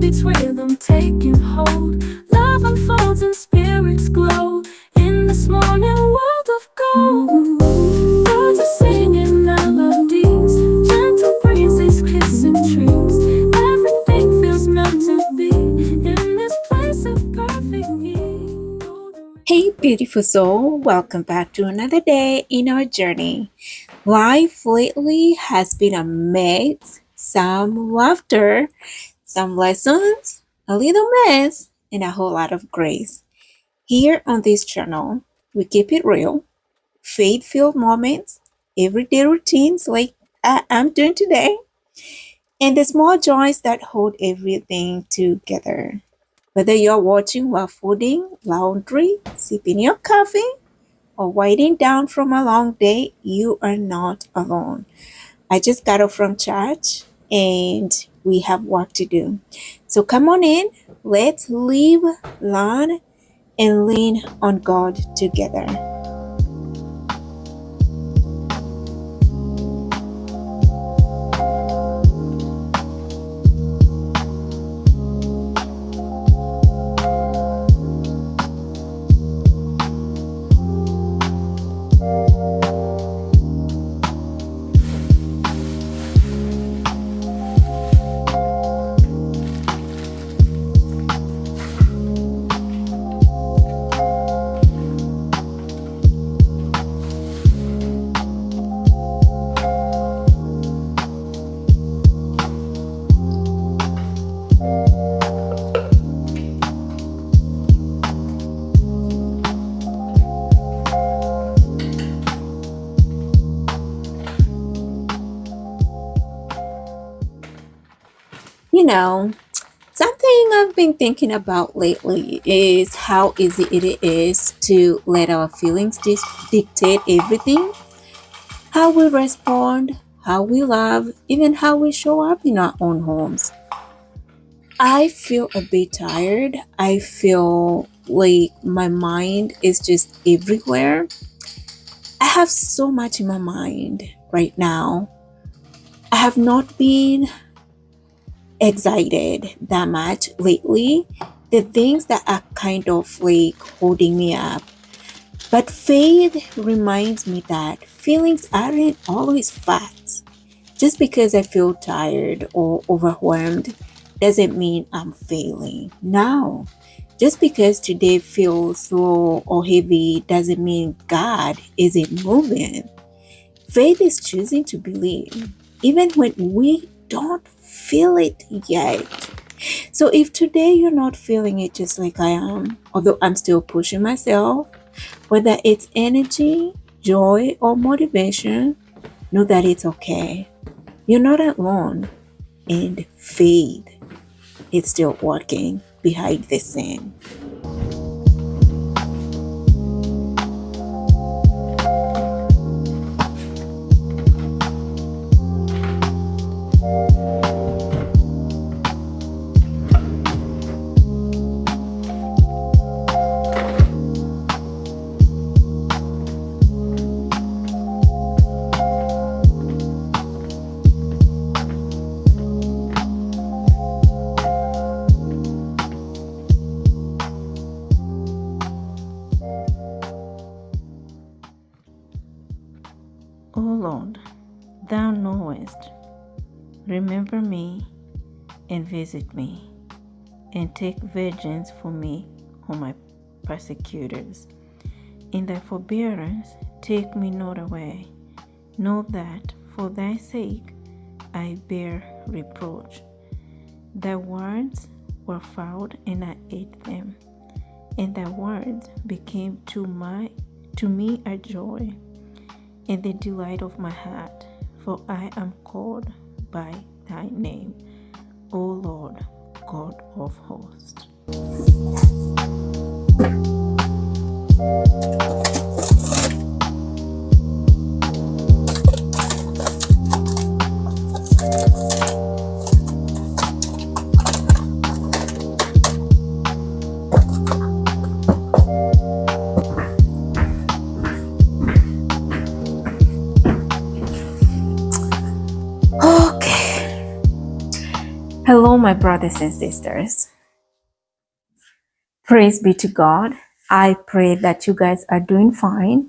beats rhythm taking hold. Love unfolds and spirits glow in this morning world of gold. Birds are singing melodies, gentle breezes kissing trees. Everything feels meant to be in this place of perfect ease. Hey, beautiful soul, welcome back to another day in our journey. Life lately has been a mix, some laughter, some lessons, a little mess, and a whole lot of grace. Here on this channel, we keep it real, faith filled moments, everyday routines like I'm doing today, and the small joys that hold everything together. Whether you're watching while folding laundry, sipping your coffee, or winding down from a long day, you are not alone. I just got off from church and we have work to do. So come on in, let's live, learn, and lean on God together. You know, something I've been thinking about lately is how easy it is to let our feelings dictate everything. How we respond, how we love, even how we show up in our own homes. I feel a bit tired. I feel like my mind is just everywhere. I have so much in my mind right now. I have not been excited that much lately. The things that are kind of like holding me up. But faith reminds me that feelings aren't always facts. Just because I feel tired or overwhelmed doesn't mean I'm failing. No. Just because today feels slow or heavy doesn't mean God isn't moving. Faith is choosing to believe, even when we don't feel it yet. So if today you're not feeling it just like I am, although I'm still pushing myself, whether it's energy, joy, or motivation, know that it's okay. You're not alone, and faith is still working behind the scene. O Lord, thou knowest, remember me and visit me, and take vengeance for me on my persecutors. In thy forbearance take me not away. Know that for thy sake I bear reproach. Thy words were found, and I ate them, and thy words became to me a joy and the delight of my heart, for I am called by thy name, O Lord, God of hosts. Hello, my brothers and sisters. Praise be to God. I pray that you guys are doing fine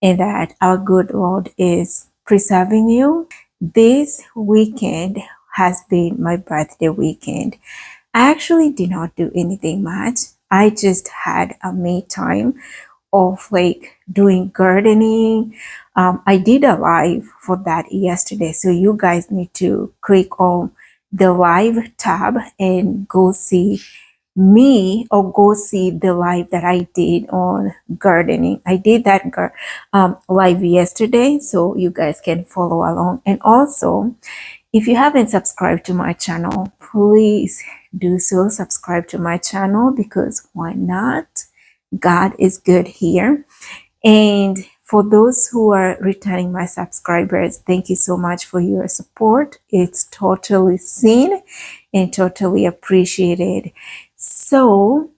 and that our good Lord is preserving you. This weekend has been my birthday weekend. I actually did not do anything much. I just had a me time of like doing gardening. I did a live for that yesterday. So you guys need to click on the live tab and go see me or go see the live that I did on gardening. I did that live yesterday, so you guys can follow along. And also, if you haven't subscribed to my channel, please do so. Subscribe to my channel because why not? God is good here. And for those who are returning my subscribers, thank you so much for your support. It's totally seen and totally appreciated. So,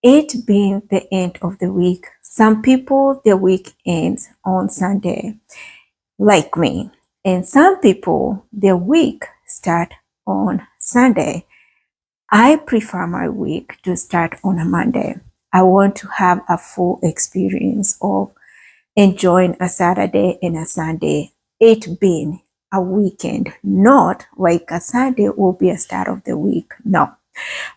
it being the end of the week, some people, their week ends on Sunday, like me. And some people, their week start on Sunday. I prefer my week to start on a Monday. I want to have a full experience of enjoying a Saturday and a Sunday, it being a weekend, not like a Sunday will be a start of the week. No,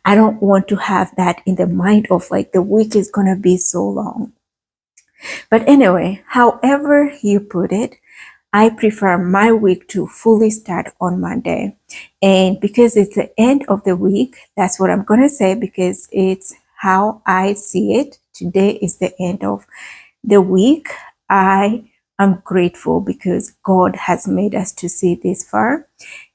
I don't want to have that in the mind of like the week is going to be so long. But anyway, however you put it, I prefer my week to fully start on Monday. And because it's the end of the week, that's what I'm going to say because it's how I see it. Today is the end of the week. I am grateful because God has made us to see this far.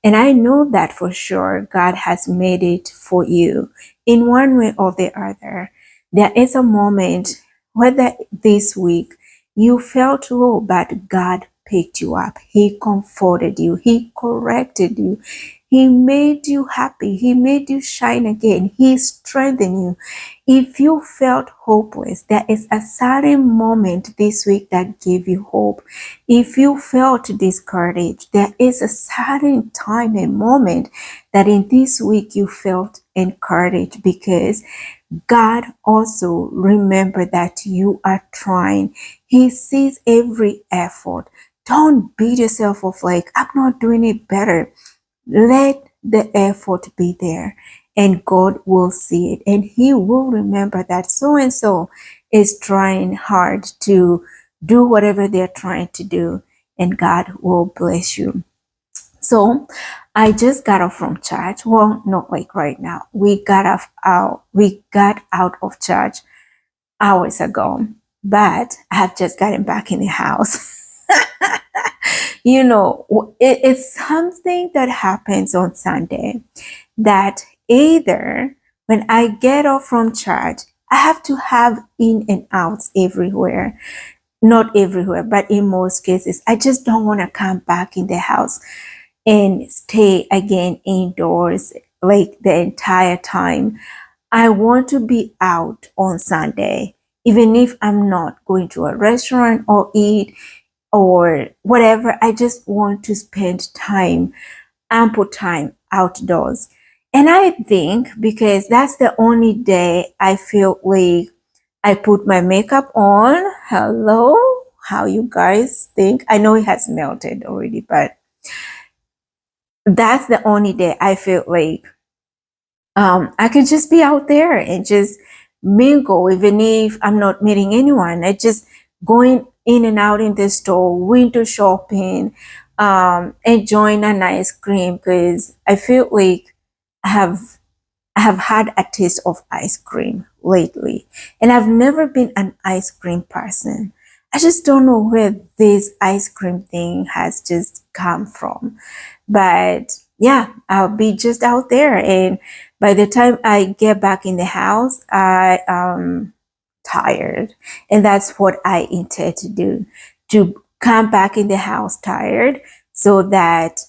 And I know that for sure God has made it for you in one way or the other. There is a moment, whether this week you felt low, but God picked you up. He comforted you. He corrected you. He made you happy. He made you shine again. He strengthened you. If you felt hopeless, there is a certain moment this week that gave you hope. If you felt discouraged, there is a certain time and moment that in this week you felt encouraged because God also remember that you are trying. He sees every effort. Don't beat yourself up like, I'm not doing it better. Let the effort be there and God will see it and he will remember that so and so is trying hard to do whatever they're trying to do and God will bless you. So I just got off from church. Well, not like right now. We got out of church hours ago, but I have just gotten back in the house. You know, it's something that happens on Sunday that either when I get off from church, I have to have in and outs everywhere. Not everywhere, but in most cases, I just don't want to come back in the house and stay again indoors like the entire time. I want to be out on Sunday, even if I'm not going to a restaurant or eat or whatever. I just want to spend time, ample time outdoors. And I think because that's the only day I feel like I put my makeup on. Hello, how you guys think? I know it has melted already, but that's the only day I feel like I could just be out there and just mingle, even if I'm not meeting anyone. I just going in and out in the store, window shopping, enjoying an ice cream because I feel like I have had a taste of ice cream lately, and I've never been an ice cream person. I just don't know where this ice cream thing has just come from. But yeah, I'll be just out there. And by the time I get back in the house, I am tired. And that's what I intend to do, to come back in the house tired so that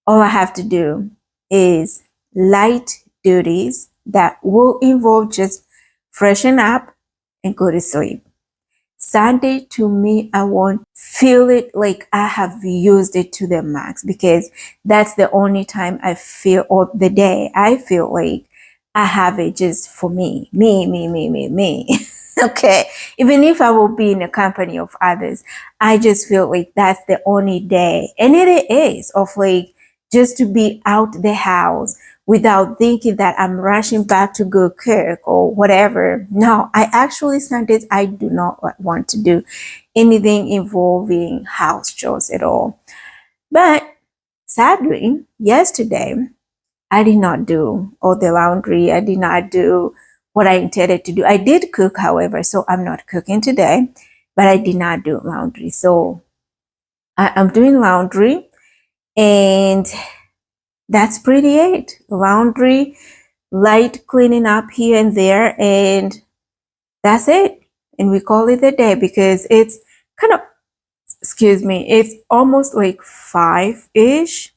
all I have to do is light duties that will involve just freshen up and go to sleep. Sunday to me, I won't feel it like I have used it to the max, because that's the only time I feel, or the day I feel like I have it just for me. Okay. Even if I will be in the company of others, I just feel like that's the only day. And it is of like just to be out the house without thinking that I'm rushing back to go cook or whatever. No, I actually, Sundays, I do not want to do anything involving house chores at all. But sadly, yesterday, I did not do all the laundry. I did not do what I intended to do. I did cook, however, so I'm not cooking today, but I did not do laundry. So I'm doing laundry, and that's pretty it. Laundry, light cleaning up here and there, and that's it. And we call it a day because it's kind of, excuse me, it's almost like 5-ish.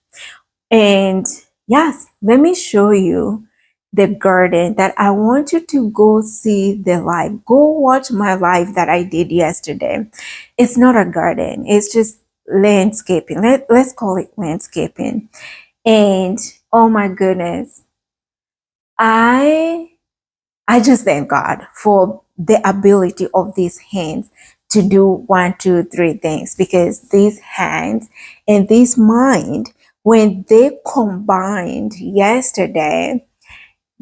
And yes, let me show you the garden that I want you to go see the live. Go watch my live that I did yesterday. It's not a garden, it's just landscaping. Let's call it landscaping. And oh my goodness, I just thank God for the ability of these hands to do 1, 2, 3 things, because these hands and this mind, when they combined yesterday,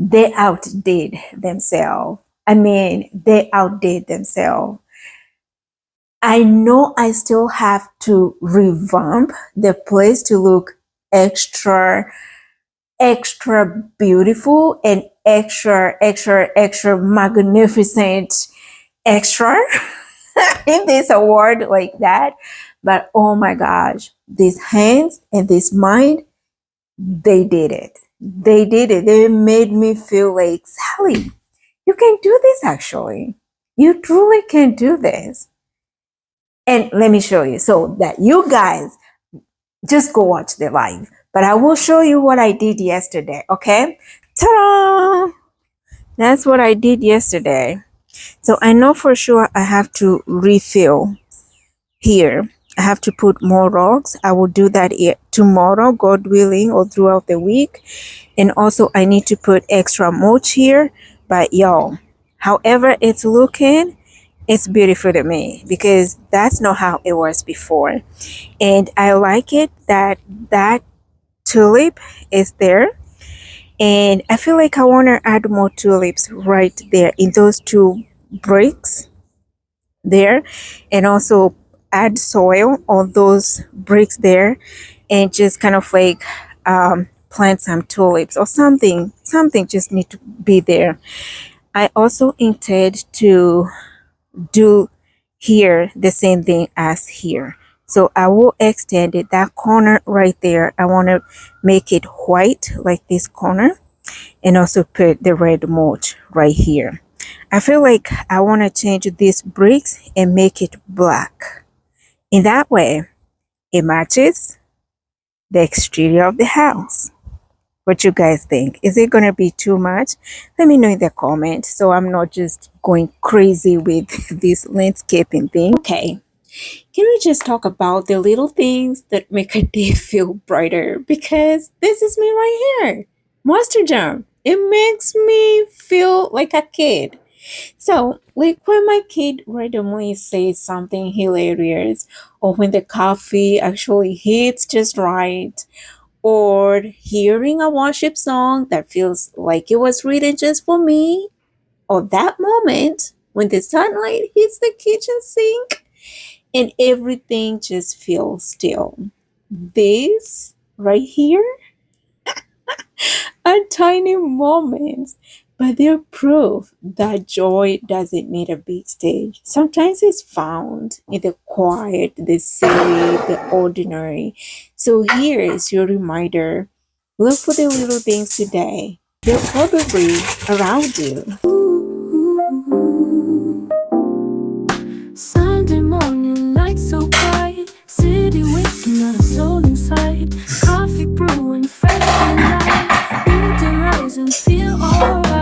they outdid themselves. I mean, they outdid themselves. I know I still have to revamp the place to look extra beautiful and extra magnificent, extra if there's a word like that. But oh my gosh, these hands and this mind, they did it. They did it. They made me feel like, Sally, you can do this actually. You truly can do this. And let me show you so that you guys just go watch the live. But I will show you what I did yesterday, okay? Ta-da! That's what I did yesterday. So I know for sure I have to refill here. I have to put more rocks. I will do that tomorrow, God willing, or throughout the week. And also I need to put extra mulch here. But y'all, however it's looking, it's beautiful to me, because that's not how it was before. And I like it that that tulip is there. And I feel like I want to add more tulips right there in those 2 bricks there, and also add soil on those bricks there, and just kind of like plant some tulips or something just need to be there. I also intend to do here the same thing as here. So I will extend it, that corner right there. I want to make it white like this corner, and also put the red mulch right here. I feel like I want to change these bricks and make it black. In that way, it matches the exterior of the house. What you guys think? Is it going to be too much? Let me know in the comments so I'm not just going crazy with this landscaping thing. Okay, can we just talk about the little things that make a day feel brighter? Because this is me right here. Monster Jam. It makes me feel like a kid. So, like when my kid randomly says something hilarious, or when the coffee actually hits just right, or hearing a worship song that feels like it was written just for me, or that moment when the sunlight hits the kitchen sink and everything just feels still. This right here are tiny moments, but they're proof that joy doesn't need a big stage. Sometimes it's found in the quiet, the silly, the ordinary. So here is your reminder. Look for the little things today. They're probably around you. Sunday morning, lights so bright, city waking, not a soul inside. Coffee brewing, fresh and light. Need to rise and feel alright.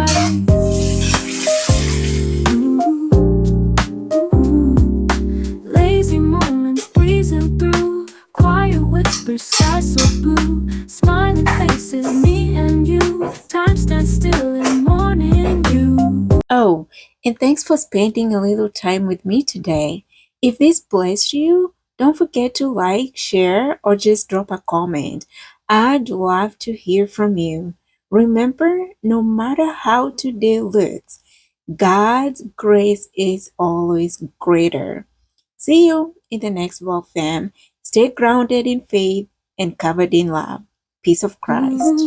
And thanks for spending a little time with me today. If this blessed you, don't forget to like, share, or just drop a comment. I'd love to hear from you. Remember, no matter how today looks, God's grace is always greater. See you in the next vlog, fam. Stay grounded in faith and covered in love. Peace of Christ.